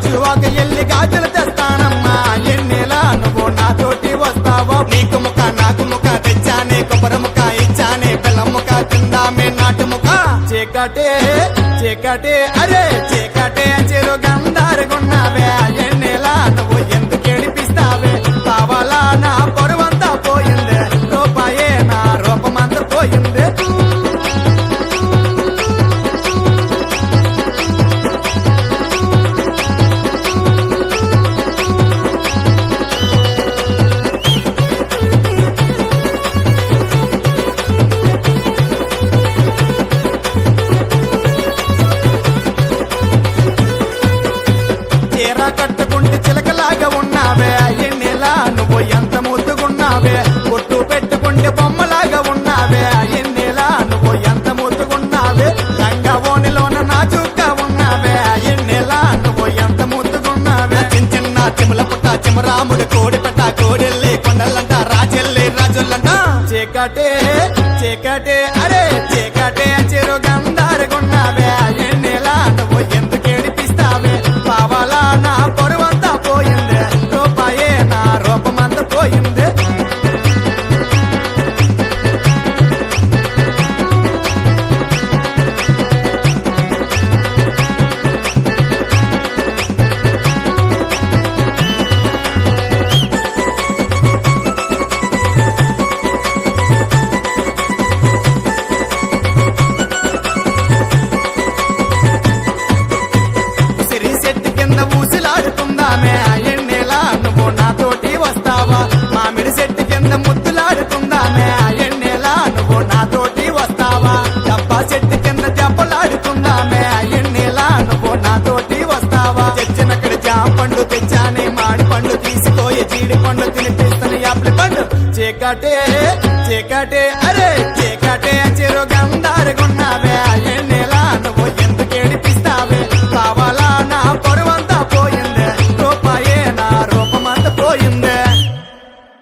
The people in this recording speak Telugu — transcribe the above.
గాజువాక ఎల్లి గాజులు తెస్తానమ్మా ఎన్నెలా నువ్వు నాతోటి వస్తావో నీకు ముఖ నాకు ముఖ తెచ్చానే కొబ్బరి ముఖ ఇచ్చానే బెల్లం ముఖ తిందామే నాటు ముఖ చీకటే చీకటే అరే చీకటే చెరు గంధారుగున్నావే ఎన్నెలా నువ్వు ఎందుకు ఏడిపిస్తావే కావాలా నా పొరువంతా పోయిందే రూపాయే నా రూపమంతా పోయిందే చీర కట్టుకుంటే చిలకలాగా ఉన్నావే ఎన్నెలా నువ్వు ఎంత ముద్దుగున్నావే కొట్టు పెట్టుకుంటే బొమ్మలాగా ఉన్నావే ఎన్నెలా నువ్వు ఎంత ముద్దుగున్నావే లంగా ఓనిలోన నాజుగ్గా ఉన్నావే ఎన్నెలా నువ్వు ఎంత ముద్దుగున్నావే చిన్న చిన్న చిముల పుట్ట చిమరాముడు కోడి పెట్ట కోడెల్లి కొండలంట రాజెల్లి రాజులంట చీకటే చీకటే అరే చీకటే చెరు గంధారుగున్నావే ఎన్నెలా నువ్వు ఎందుకు ఏడిపిస్తావే కావాలా నా పొరువంతా పోయిందే రూపాయే నా రూపమంతా పోయిందే సిరి చెట్టు కింద ఊసిలాడుకుందామే ఎన్నెలా నువ్వు నాతోటి వస్తావా మామిడి చెట్టు కింద ముద్దులాడుకుందామే ఎన్నెలా నువ్వు నాతోటి వస్తావా డబ్బా చెట్టు కింద దెబ్బలాడుకుందామే ఎన్నెలా నువ్వు నాతోటి వస్తావా తెచ్చినక్కడ జామ పండు తెచ్చానే మాడి పండు తీసుకోయే జీడి పండు తినిపిస్తాను యాపిల్ పండు చీకటే చీకటే అరే చీకటే